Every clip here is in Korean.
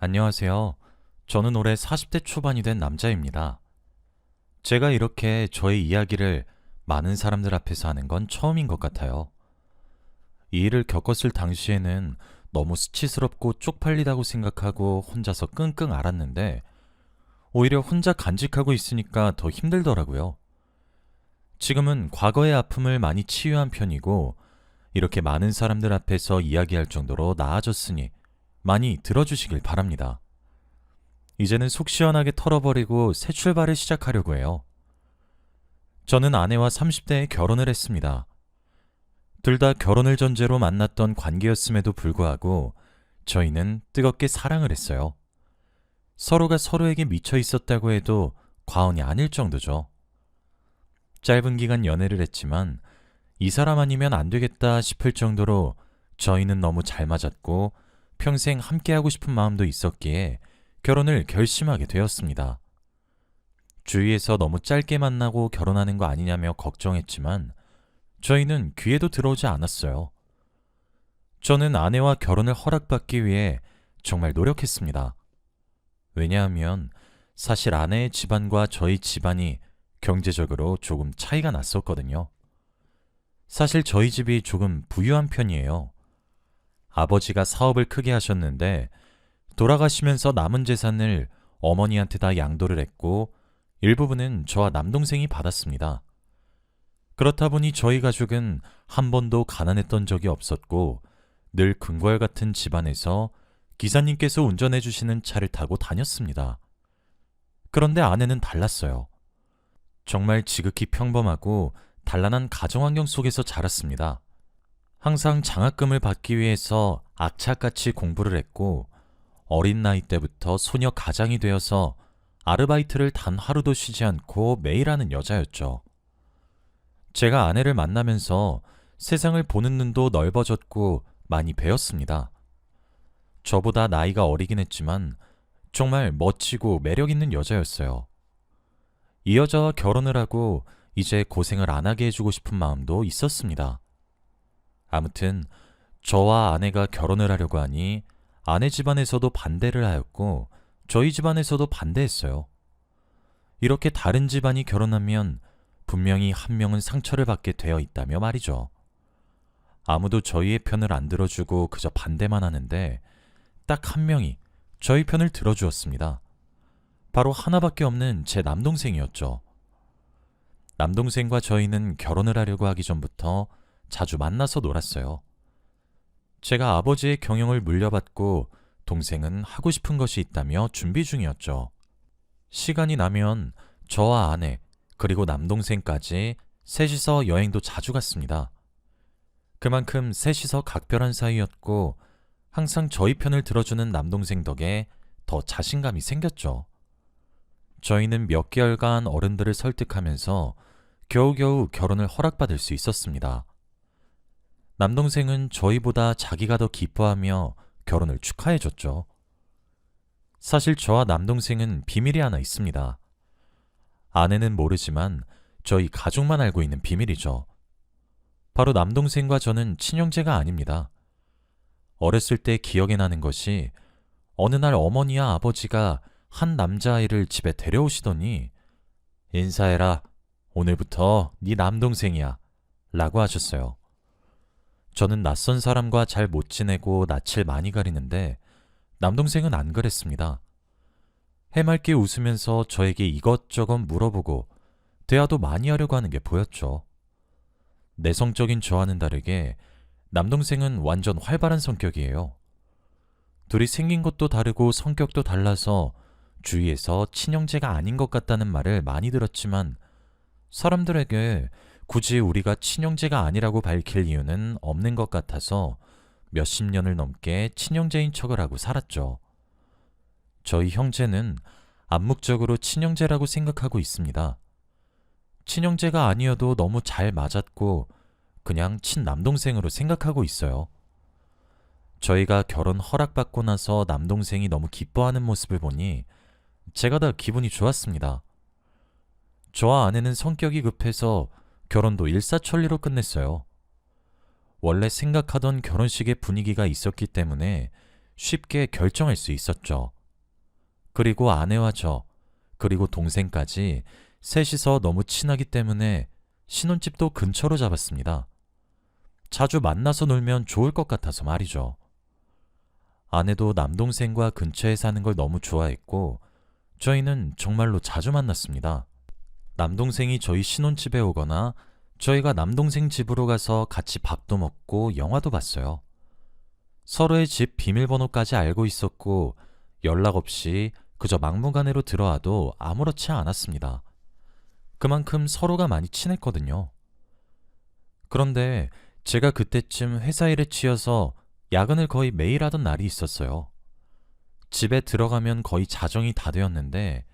안녕하세요. 저는 올해 40대 초반이 된 남자입니다. 제가 이렇게 저의 이야기를 많은 사람들 앞에서 하는 건 처음인 것 같아요. 이 일을 겪었을 당시에는 너무 수치스럽고 쪽팔리다고 생각하고 혼자서 끙끙 앓았는데 오히려 혼자 간직하고 있으니까 더 힘들더라고요. 지금은 과거의 아픔을 많이 치유한 편이고 이렇게 많은 사람들 앞에서 이야기할 정도로 나아졌으니 많이 들어주시길 바랍니다. 이제는 속 시원하게 털어버리고 새 출발을 시작하려고 해요. 저는 아내와 30대에 결혼을 했습니다. 둘 다 결혼을 전제로 만났던 관계였음에도 불구하고 저희는 뜨겁게 사랑을 했어요. 서로가 서로에게 미쳐 있었다고 해도 과언이 아닐 정도죠. 짧은 기간 연애를 했지만 이 사람 아니면 안 되겠다 싶을 정도로 저희는 너무 잘 맞았고 평생 함께하고 싶은 마음도 있었기에 결혼을 결심하게 되었습니다. 주위에서 너무 짧게 만나고 결혼하는 거 아니냐며 걱정했지만 저희는 귀에도 들어오지 않았어요. 저는 아내와 결혼을 허락받기 위해 정말 노력했습니다. 왜냐하면 사실 아내의 집안과 저희 집안이 경제적으로 조금 차이가 났었거든요. 사실 저희 집이 조금 부유한 편이에요. 아버지가 사업을 크게 하셨는데 돌아가시면서 남은 재산을 어머니한테 다 양도를 했고 일부분은 저와 남동생이 받았습니다. 그렇다 보니 저희 가족은 한 번도 가난했던 적이 없었고 늘 궁궐 같은 집안에서 기사님께서 운전해 주시는 차를 타고 다녔습니다. 그런데 아내는 달랐어요. 정말 지극히 평범하고 단란한 가정환경 속에서 자랐습니다. 항상 장학금을 받기 위해서 악착같이 공부를 했고 어린 나이 때부터 소녀 가장이 되어서 아르바이트를 단 하루도 쉬지 않고 매일 하는 여자였죠. 제가 아내를 만나면서 세상을 보는 눈도 넓어졌고 많이 배웠습니다. 저보다 나이가 어리긴 했지만 정말 멋지고 매력 있는 여자였어요. 이 여자와 결혼을 하고 이제 고생을 안 하게 해주고 싶은 마음도 있었습니다. 아무튼 저와 아내가 결혼을 하려고 하니 아내 집안에서도 반대를 하였고 저희 집안에서도 반대했어요. 이렇게 다른 집안이 결혼하면 분명히 한 명은 상처를 받게 되어 있다며 말이죠. 아무도 저희의 편을 안 들어주고 그저 반대만 하는데 딱 한 명이 저희 편을 들어주었습니다. 바로 하나밖에 없는 제 남동생이었죠. 남동생과 저희는 결혼을 하려고 하기 전부터 자주 만나서 놀았어요. 제가 아버지의 경영을 물려받고 동생은 하고 싶은 것이 있다며 준비 중이었죠. 시간이 나면 저와 아내, 그리고 남동생까지 셋이서 여행도 자주 갔습니다. 그만큼 셋이서 각별한 사이였고 항상 저희 편을 들어주는 남동생 덕에 더 자신감이 생겼죠. 저희는 몇 개월간 어른들을 설득하면서 겨우겨우 결혼을 허락받을 수 있었습니다. 남동생은 저희보다 자기가 더 기뻐하며 결혼을 축하해줬죠. 사실 저와 남동생은 비밀이 하나 있습니다. 아내는 모르지만 저희 가족만 알고 있는 비밀이죠. 바로 남동생과 저는 친형제가 아닙니다. 어렸을 때 기억에 나는 것이 어느 날 어머니와 아버지가 한 남자아이를 집에 데려오시더니 인사해라. 오늘부터 네 남동생이야. 라고 하셨어요. 저는 낯선 사람과 잘 못 지내고 낯을 많이 가리는데 남동생은 안 그랬습니다. 해맑게 웃으면서 저에게 이것저것 물어보고 대화도 많이 하려고 하는 게 보였죠. 내성적인 저와는 다르게 남동생은 완전 활발한 성격이에요. 둘이 생긴 것도 다르고 성격도 달라서 주위에서 친형제가 아닌 것 같다는 말을 많이 들었지만 사람들에게 굳이 우리가 친형제가 아니라고 밝힐 이유는 없는 것 같아서 몇십 년을 넘게 친형제인 척을 하고 살았죠. 저희 형제는 암묵적으로 친형제라고 생각하고 있습니다. 친형제가 아니어도 너무 잘 맞았고 그냥 친남동생으로 생각하고 있어요. 저희가 결혼 허락받고 나서 남동생이 너무 기뻐하는 모습을 보니 제가 다 기분이 좋았습니다. 저와 아내는 성격이 급해서 결혼도 일사천리로 끝냈어요. 원래 생각하던 결혼식의 분위기가 있었기 때문에 쉽게 결정할 수 있었죠. 그리고 아내와 그리고 동생까지 셋이서 너무 친하기 때문에 신혼집도 근처로 잡았습니다. 자주 만나서 놀면 좋을 것 같아서 말이죠. 아내도 남동생과 근처에 사는 걸 너무 좋아했고 저희는 정말로 자주 만났습니다. 남동생이 저희 신혼집에 오거나 저희가 남동생 집으로 가서 같이 밥도 먹고 영화도 봤어요. 서로의 집 비밀번호까지 알고 있었고 연락 없이 그저 막무가내로 들어와도 아무렇지 않았습니다. 그만큼 서로가 많이 친했거든요. 그런데 제가 그때쯤 회사 일에 치여서 야근을 거의 매일 하던 날이 있었어요. 집에 들어가면 거의 자정이 다 되었는데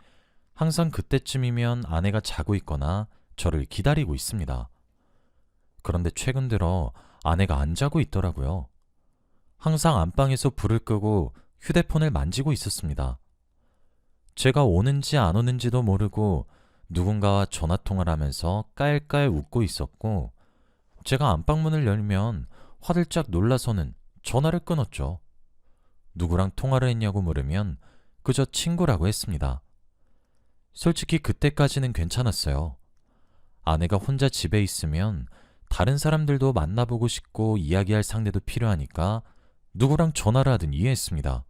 항상 그때쯤이면 아내가 자고 있거나 저를 기다리고 있습니다. 그런데 최근 들어 아내가 안 자고 있더라고요. 항상 안방에서 불을 끄고 휴대폰을 만지고 있었습니다. 제가 오는지 안 오는지도 모르고 누군가와 전화통화를 하면서 깔깔 웃고 있었고 제가 안방문을 열면 화들짝 놀라서는 전화를 끊었죠. 누구랑 통화를 했냐고 물으면 그저 친구라고 했습니다. 솔직히 그때까지는 괜찮았어요. 아내가 혼자 집에 있으면 다른 사람들도 만나보고 싶고 이야기할 상대도 필요하니까 누구랑 전화를 하든 이해했습니다.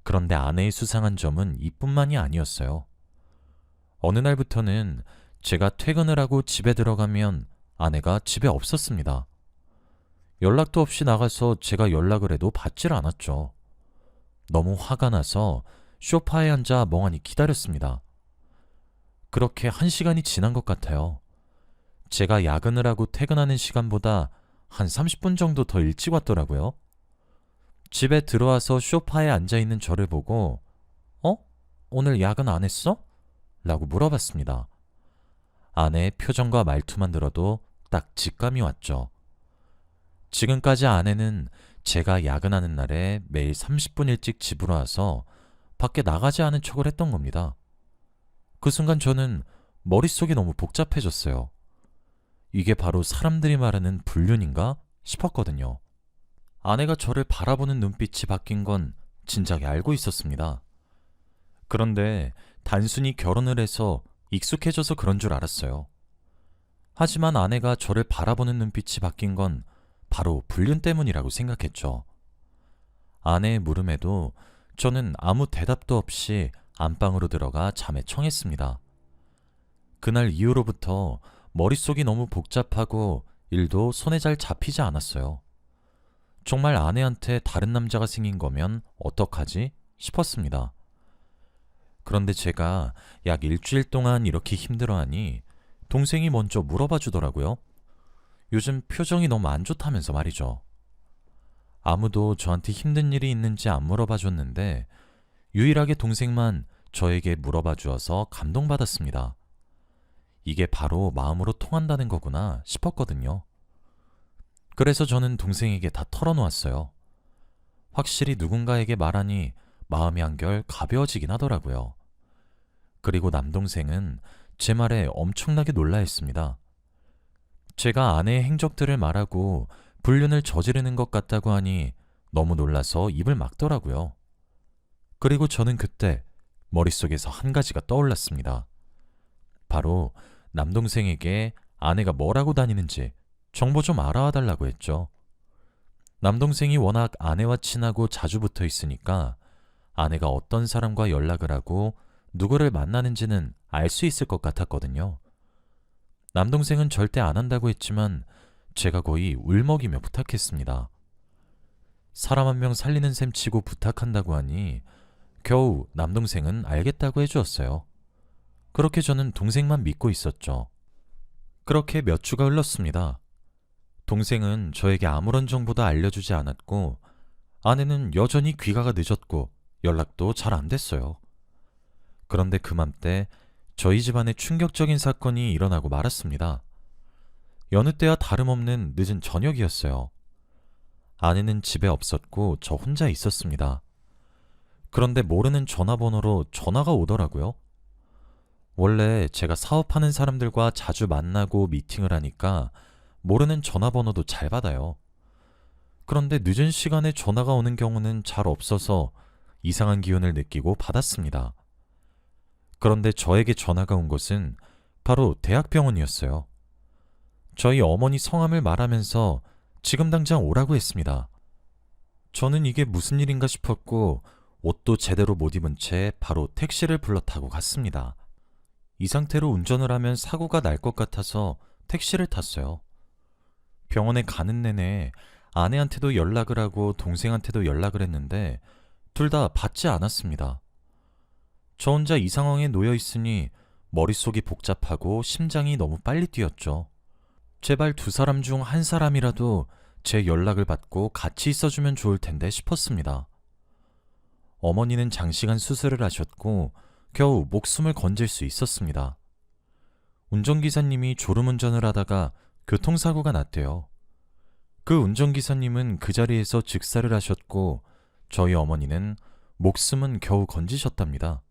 그런데 아내의 수상한 점은 이뿐만이 아니었어요. 어느 날부터는 제가 퇴근을 하고 집에 들어가면 아내가 집에 없었습니다. 연락도 없이 나가서 제가 연락을 해도 받질 않았죠. 너무 화가 나서 소파에 앉아 멍하니 기다렸습니다. 그렇게 1시간이 지난 것 같아요. 제가 야근을 하고 퇴근하는 시간보다 한 30분 정도 더 일찍 왔더라고요. 집에 들어와서 소파에 앉아있는 저를 보고 어? 오늘 야근 안 했어? 라고 물어봤습니다. 아내의 표정과 말투만 들어도 딱 직감이 왔죠. 지금까지 아내는 제가 야근하는 날에 매일 30분 일찍 집으로 와서 밖에 나가지 않은 척을 했던 겁니다. 그 순간 저는 머릿속이 너무 복잡해졌어요. 이게 바로 사람들이 말하는 불륜인가 싶었거든요. 아내가 저를 바라보는 눈빛이 바뀐 건 진작에 알고 있었습니다. 그런데 단순히 결혼을 해서 익숙해져서 그런 줄 알았어요. 하지만 아내가 저를 바라보는 눈빛이 바뀐 건 바로 불륜 때문이라고 생각했죠. 아내의 물음에도 저는 아무 대답도 없이 안방으로 들어가 잠에 청했습니다. 그날 이후로부터 머릿속이 너무 복잡하고 일도 손에 잘 잡히지 않았어요. 정말 아내한테 다른 남자가 생긴 거면 어떡하지 싶었습니다. 그런데 제가 약 일주일 동안 이렇게 힘들어하니 동생이 먼저 물어봐 주더라고요. 요즘 표정이 너무 안 좋다면서 말이죠. 아무도 저한테 힘든 일이 있는지 안 물어봐 줬는데 유일하게 동생만 저에게 물어봐 주어서 감동받았습니다. 이게 바로 마음으로 통한다는 거구나 싶었거든요. 그래서 저는 동생에게 다 털어놓았어요. 확실히 누군가에게 말하니 마음이 한결 가벼워지긴 하더라고요. 그리고 남동생은 제 말에 엄청나게 놀라했습니다. 제가 아내의 행적들을 말하고 불륜을 저지르는 것 같다고 하니 너무 놀라서 입을 막더라고요. 그리고 저는 그때 머릿속에서 한 가지가 떠올랐습니다. 바로 남동생에게 아내가 뭐라고 다니는지 정보 좀 알아와 달라고 했죠. 남동생이 워낙 아내와 친하고 자주 붙어 있으니까 아내가 어떤 사람과 연락을 하고 누구를 만나는지는 알 수 있을 것 같았거든요. 남동생은 절대 안 한다고 했지만 제가 거의 울먹이며 부탁했습니다. 사람 한 명 살리는 셈 치고 부탁한다고 하니 겨우 남동생은 알겠다고 해주었어요. 그렇게 저는 동생만 믿고 있었죠. 그렇게 몇 주가 흘렀습니다. 동생은 저에게 아무런 정보도 알려주지 않았고 아내는 여전히 귀가가 늦었고 연락도 잘 안 됐어요. 그런데 그맘때 저희 집안에 충격적인 사건이 일어나고 말았습니다. 여느 때와 다름없는 늦은 저녁이었어요. 아내는 집에 없었고 저 혼자 있었습니다. 그런데 모르는 전화번호로 전화가 오더라고요. 원래 제가 사업하는 사람들과 자주 만나고 미팅을 하니까 모르는 전화번호도 잘 받아요. 그런데 늦은 시간에 전화가 오는 경우는 잘 없어서 이상한 기운을 느끼고 받았습니다. 그런데 저에게 전화가 온 것은 바로 대학병원이었어요. 저희 어머니 성함을 말하면서 지금 당장 오라고 했습니다. 저는 이게 무슨 일인가 싶었고 옷도 제대로 못 입은 채 바로 택시를 불러 타고 갔습니다. 이 상태로 운전을 하면 사고가 날 것 같아서 택시를 탔어요. 병원에 가는 내내 아내한테도 연락을 하고 동생한테도 연락을 했는데 둘 다 받지 않았습니다. 저 혼자 이 상황에 놓여 있으니 머릿속이 복잡하고 심장이 너무 빨리 뛰었죠. 제발 두 사람 중 한 사람이라도 제 연락을 받고 같이 있어주면 좋을 텐데 싶었습니다. 어머니는 장시간 수술을 하셨고 겨우 목숨을 건질 수 있었습니다. 운전기사님이 졸음운전을 하다가 교통사고가 났대요. 그 운전기사님은 그 자리에서 즉사를 하셨고 저희 어머니는 목숨은 겨우 건지셨답니다.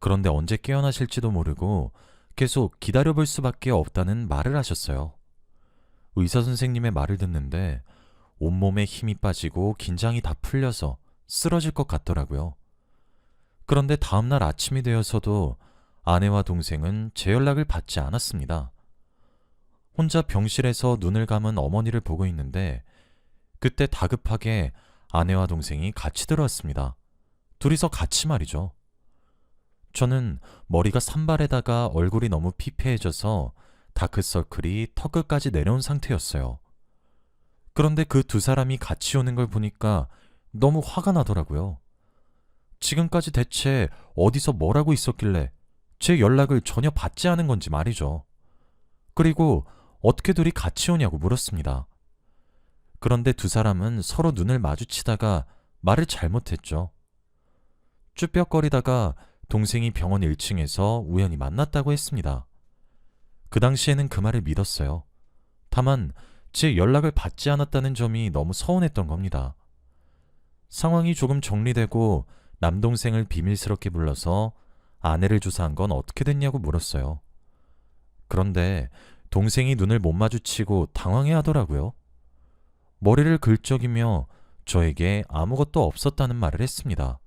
그런데 언제 깨어나실지도 모르고 계속 기다려볼 수밖에 없다는 말을 하셨어요. 의사 선생님의 말을 듣는데 온몸에 힘이 빠지고 긴장이 다 풀려서 쓰러질 것 같더라고요. 그런데 다음날 아침이 되어서도 아내와 동생은 제 연락을 받지 않았습니다. 혼자 병실에서 눈을 감은 어머니를 보고 있는데 그때 다급하게 아내와 동생이 같이 들어왔습니다. 둘이서 같이 말이죠. 저는 머리가 산발에다가 얼굴이 너무 피폐해져서 다크서클이 턱끝까지 내려온 상태였어요. 그런데 그 두 사람이 같이 오는 걸 보니까 너무 화가 나더라고요. 지금까지 대체 어디서 뭘 하고 있었길래 제 연락을 전혀 받지 않은 건지 말이죠. 그리고 어떻게 둘이 같이 오냐고 물었습니다. 그런데 두 사람은 서로 눈을 마주치다가 말을 잘못했죠. 쭈뼛거리다가 동생이 병원 1층에서 우연히 만났다고 했습니다. 그 당시에는 그 말을 믿었어요. 다만 제 연락을 받지 않았다는 점이 너무 서운했던 겁니다. 상황이 조금 정리되고 남동생을 비밀스럽게 불러서 아내를 조사한 건 어떻게 됐냐고 물었어요. 그런데 동생이 눈을 못 마주치고 당황해 하더라고요. 머리를 긁적이며 저에게 아무것도 없었다는 말을 했습니다.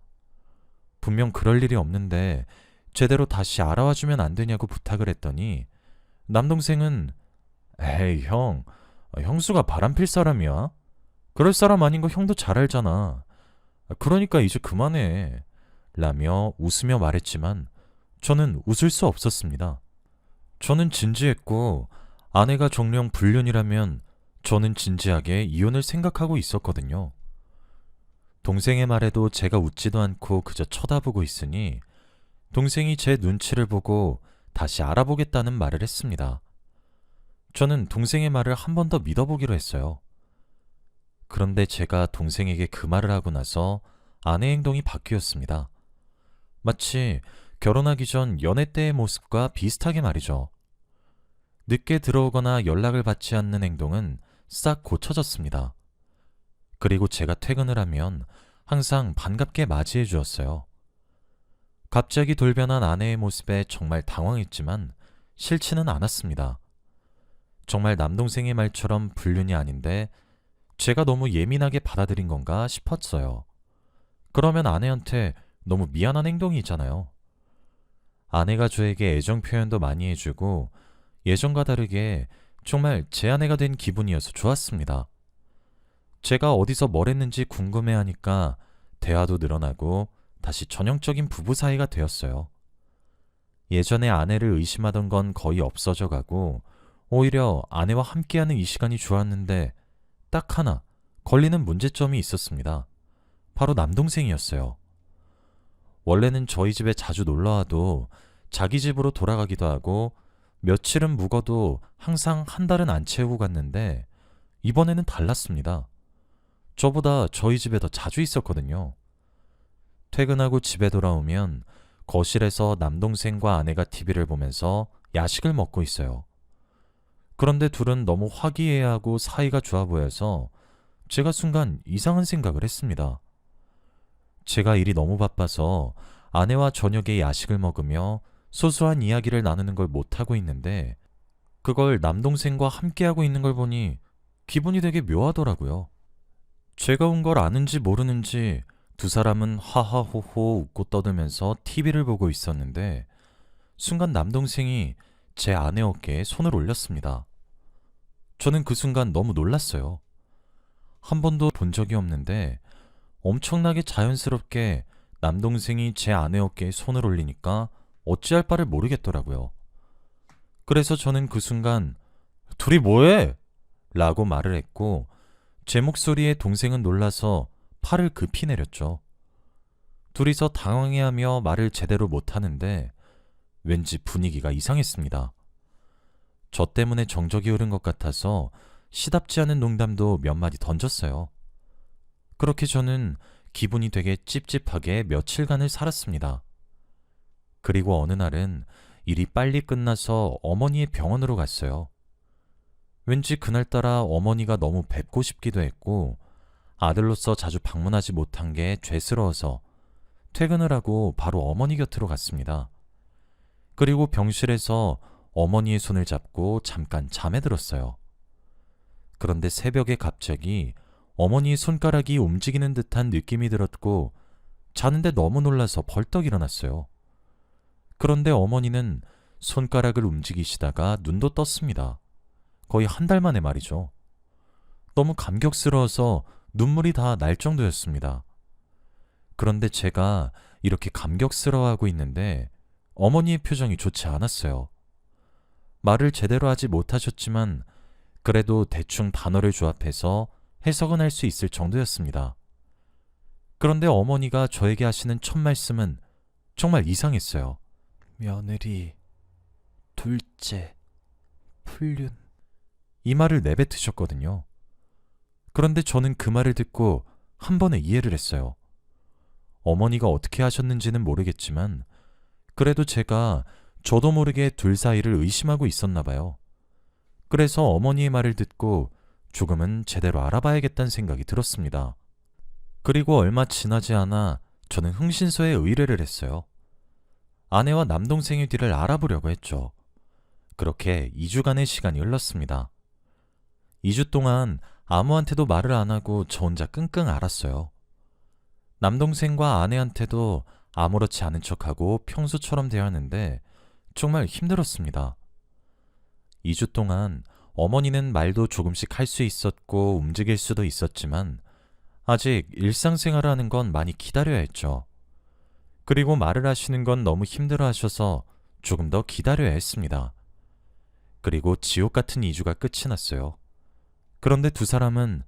분명 그럴 일이 없는데 제대로 다시 알아와주면 안 되냐고 부탁을 했더니 남동생은 에이 형, 형수가 바람필 사람이야? 그럴 사람 아닌 거 형도 잘 알잖아. 그러니까 이제 그만해. 라며 웃으며 말했지만 저는 웃을 수 없었습니다. 저는 진지했고 아내가 정령 불륜이라면 저는 진지하게 이혼을 생각하고 있었거든요. 동생의 말에도 제가 웃지도 않고 그저 쳐다보고 있으니 동생이 제 눈치를 보고 다시 알아보겠다는 말을 했습니다. 저는 동생의 말을 한 번 더 믿어보기로 했어요. 그런데 제가 동생에게 그 말을 하고 나서 아내의 행동이 바뀌었습니다. 마치 결혼하기 전 연애 때의 모습과 비슷하게 말이죠. 늦게 들어오거나 연락을 받지 않는 행동은 싹 고쳐졌습니다. 그리고 제가 퇴근을 하면 항상 반갑게 맞이해 주었어요. 갑자기 돌변한 아내의 모습에 정말 당황했지만 싫지는 않았습니다. 정말 남동생의 말처럼 불륜이 아닌데 제가 너무 예민하게 받아들인 건가 싶었어요. 그러면 아내한테 너무 미안한 행동이잖아요. 아내가 저에게 애정 표현도 많이 해주고 예전과 다르게 정말 제 아내가 된 기분이어서 좋았습니다. 제가 어디서 뭘 했는지 궁금해하니까 대화도 늘어나고 다시 전형적인 부부 사이가 되었어요. 예전에 아내를 의심하던 건 거의 없어져 가고 오히려 아내와 함께하는 이 시간이 좋았는데 딱 하나 걸리는 문제점이 있었습니다. 바로 남동생이었어요. 원래는 저희 집에 자주 놀러와도 자기 집으로 돌아가기도 하고 며칠은 묵어도 항상 한 달은 안 채우고 갔는데 이번에는 달랐습니다. 저보다 저희 집에 더 자주 있었거든요. 퇴근하고 집에 돌아오면 거실에서 남동생과 아내가 TV를 보면서 야식을 먹고 있어요. 그런데 둘은 너무 화기애애하고 사이가 좋아 보여서 제가 순간 이상한 생각을 했습니다. 제가 일이 너무 바빠서 아내와 저녁에 야식을 먹으며 소소한 이야기를 나누는 걸 못하고 있는데 그걸 남동생과 함께하고 있는 걸 보니 기분이 되게 묘하더라고요. 제가 온 걸 아는지 모르는지 두 사람은 하하호호 웃고 떠들면서 TV를 보고 있었는데 순간 남동생이 제 아내 어깨에 손을 올렸습니다. 저는 그 순간 너무 놀랐어요. 한 번도 본 적이 없는데 엄청나게 자연스럽게 남동생이 제 아내 어깨에 손을 올리니까 어찌할 바를 모르겠더라고요. 그래서 저는 그 순간 둘이 뭐해? 라고 말을 했고 제 목소리에 동생은 놀라서 팔을 급히 내렸죠. 둘이서 당황해하며 말을 제대로 못하는데 왠지 분위기가 이상했습니다. 저 때문에 정적이 흐른 것 같아서 시답지 않은 농담도 몇 마디 던졌어요. 그렇게 저는 기분이 되게 찝찝하게 며칠간을 살았습니다. 그리고 어느 날은 일이 빨리 끝나서 어머니의 병원으로 갔어요. 왠지 그날따라 어머니가 너무 뵙고 싶기도 했고 아들로서 자주 방문하지 못한 게 죄스러워서 퇴근을 하고 바로 어머니 곁으로 갔습니다. 그리고 병실에서 어머니의 손을 잡고 잠깐 잠에 들었어요. 그런데 새벽에 갑자기 어머니의 손가락이 움직이는 듯한 느낌이 들었고 자는데 너무 놀라서 벌떡 일어났어요. 그런데 어머니는 손가락을 움직이시다가 눈도 떴습니다. 거의 한 달 만에 말이죠. 너무 감격스러워서 눈물이 다 날 정도였습니다. 그런데 제가 이렇게 감격스러워하고 있는데 어머니의 표정이 좋지 않았어요. 말을 제대로 하지 못하셨지만 그래도 대충 단어를 조합해서 해석은 할 수 있을 정도였습니다. 그런데 어머니가 저에게 하시는 첫 말씀은 정말 이상했어요. 며느리, 둘째, 불륜. 이 말을 내뱉으셨거든요. 그런데 저는 그 말을 듣고 한 번에 이해를 했어요. 어머니가 어떻게 하셨는지는 모르겠지만 그래도 제가 저도 모르게 둘 사이를 의심하고 있었나 봐요. 그래서 어머니의 말을 듣고 조금은 제대로 알아봐야겠다는 생각이 들었습니다. 그리고 얼마 지나지 않아 저는 흥신소에 의뢰를 했어요. 아내와 남동생의 뒤를 알아보려고 했죠. 그렇게 2주간의 시간이 흘렀습니다. 2주 동안 아무한테도 말을 안 하고 저 혼자 끙끙 앓았어요. 남동생과 아내한테도 아무렇지 않은 척하고 평소처럼 대하는데 정말 힘들었습니다. 2주 동안 어머니는 말도 조금씩 할 수 있었고 움직일 수도 있었지만 아직 일상생활을 하는 건 많이 기다려야 했죠. 그리고 말을 하시는 건 너무 힘들어 하셔서 조금 더 기다려야 했습니다. 그리고 지옥 같은 2주가 끝이 났어요. 그런데 두 사람은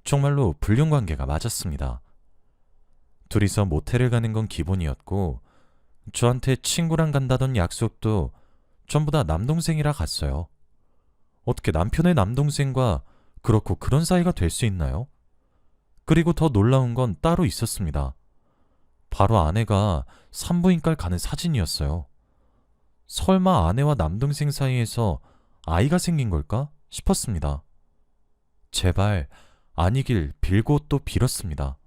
정말로 불륜 관계가 맞았습니다. 둘이서 모텔을 가는 건 기본이었고 저한테 친구랑 간다던 약속도 전부 다 남동생이라 갔어요. 어떻게 남편의 남동생과 그렇고 그런 사이가 될 수 있나요? 그리고 더 놀라운 건 따로 있었습니다. 바로 아내가 산부인과를 가는 사진이었어요. 설마 아내와 남동생 사이에서 아이가 생긴 걸까 싶었습니다. 제발 아니길 빌고 또 빌었습니다.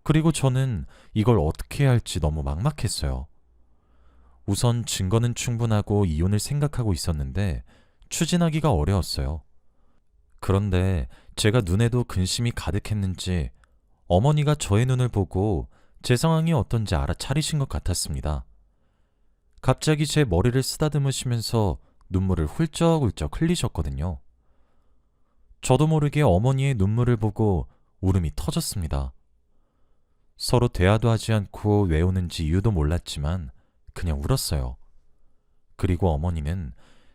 그리고 저는 이걸 어떻게 해야 할지 너무 막막했어요. 우선 증거는 충분하고 이혼을 생각하고 있었는데 추진하기가 어려웠어요. 그런데 제가 눈에도 근심이 가득했는지 어머니가 저의 눈을 보고 제 상황이 어떤지 알아차리신 것 같았습니다. 갑자기 제 머리를 쓰다듬으시면서 눈물을 훌쩍훌쩍 흘리셨거든요. 저도 모르게 어머니의 눈물을 보고 울음이 터졌습니다. 서로 대화도 하지 않고 왜 우는지 이유도 몰랐지만 그냥 울었어요. 그리고 어머니는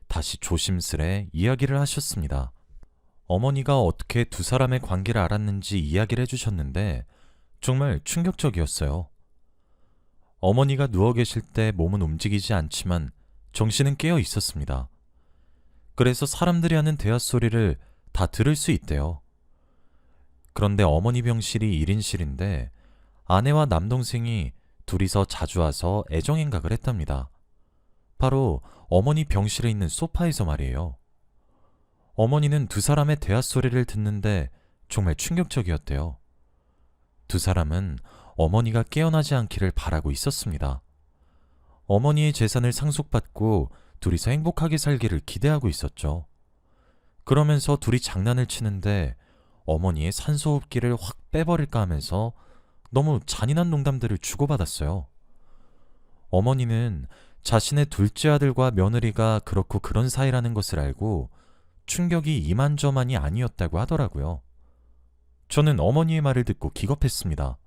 다시 조심스레 이야기를 하셨습니다. 어머니가 어떻게 두 사람의 관계를 알았는지 이야기를 해주셨는데 정말 충격적이었어요. 어머니가 누워 계실 때 몸은 움직이지 않지만 정신은 깨어 있었습니다. 그래서 사람들이 하는 대화 소리를 다 들을 수 있대요. 그런데 어머니 병실이 1인실인데 아내와 남동생이 둘이서 자주 와서 애정행각을 했답니다. 바로 어머니 병실에 있는 소파에서 말이에요. 어머니는 두 사람의 대화 소리를 듣는데 정말 충격적이었대요. 두 사람은 어머니가 깨어나지 않기를 바라고 있었습니다. 어머니의 재산을 상속받고 둘이서 행복하게 살기를 기대하고 있었죠. 그러면서 둘이 장난을 치는데 어머니의 산소호흡기를 확 빼버릴까 하면서 너무 잔인한 농담들을 주고받았어요. 어머니는 자신의 둘째 아들과 며느리가 그렇고 그런 사이라는 것을 알고 충격이 이만저만이 아니었다고 하더라고요. 저는 어머니의 말을 듣고 기겁했습니다.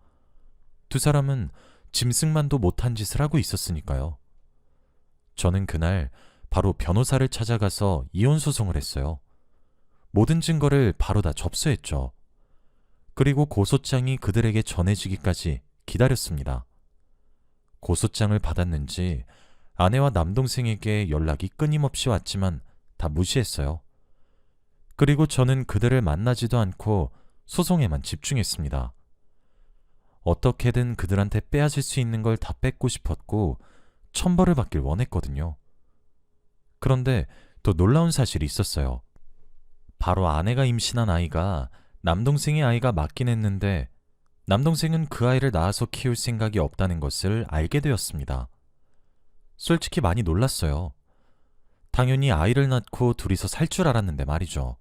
두 사람은 짐승만도 못한 짓을 하고 있었으니까요. 저는 그날 바로 변호사를 찾아가서 이혼 소송을 했어요. 모든 증거를 바로 다 접수했죠. 그리고 고소장이 그들에게 전해지기까지 기다렸습니다. 고소장을 받았는지 아내와 남동생에게 연락이 끊임없이 왔지만 다 무시했어요. 그리고 저는 그들을 만나지도 않고 소송에만 집중했습니다. 어떻게든 그들한테 빼앗을 수 있는 걸 다 뺏고 싶었고 천벌을 받길 원했거든요. 그런데 또 놀라운 사실이 있었어요. 바로 아내가 임신한 아이가 남동생의 아이가 맞긴 했는데 남동생은 그 아이를 낳아서 키울 생각이 없다는 것을 알게 되었습니다. 솔직히 많이 놀랐어요. 당연히 아이를 낳고 둘이서 살 줄 알았는데 말이죠.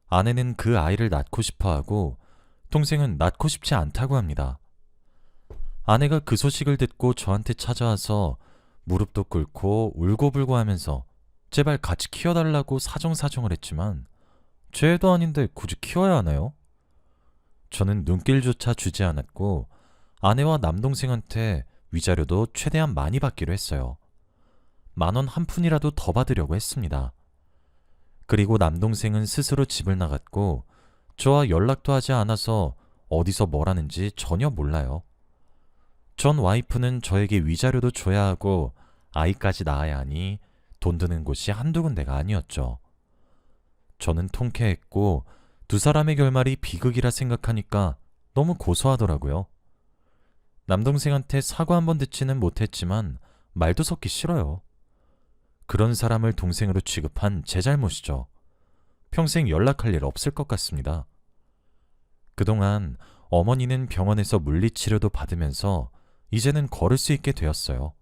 아내는 그 아이를 낳고 싶어 하고 동생은 낳고 싶지 않다고 합니다. 아내가 그 소식을 듣고 저한테 찾아와서 무릎도 꿇고 울고불고 하면서 제발 같이 키워달라고 사정사정을 했지만 제 애도 아닌데 굳이 키워야 하나요? 저는 눈길조차 주지 않았고 아내와 남동생한테 위자료도 최대한 많이 받기로 했어요. 10,000원 한 푼이라도 더 받으려고 했습니다. 그리고 남동생은 스스로 집을 나갔고 저와 연락도 하지 않아서 어디서 뭘 하는지 전혀 몰라요. 전 와이프는 저에게 위자료도 줘야 하고 아이까지 낳아야 하니 돈 드는 곳이 한두 군데가 아니었죠. 저는 통쾌했고 두 사람의 결말이 비극이라 생각하니까 너무 고소하더라고요. 남동생한테 사과 한번 듣지는 못했지만 말도 섞기 싫어요. 그런 사람을 동생으로 취급한 제 잘못이죠. 평생 연락할 일 없을 것 같습니다. 그동안 어머니는 병원에서 물리치료도 받으면서 이제는 걸을 수 있게 되었어요.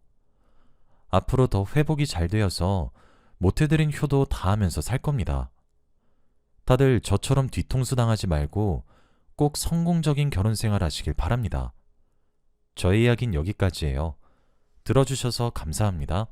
앞으로 더 회복이 잘 되어서 못해드린 효도 다 하면서 살 겁니다. 다들 저처럼 뒤통수 당하지 말고 꼭 성공적인 결혼 생활 하시길 바랍니다. 저의 이야기는 여기까지예요. 들어주셔서 감사합니다.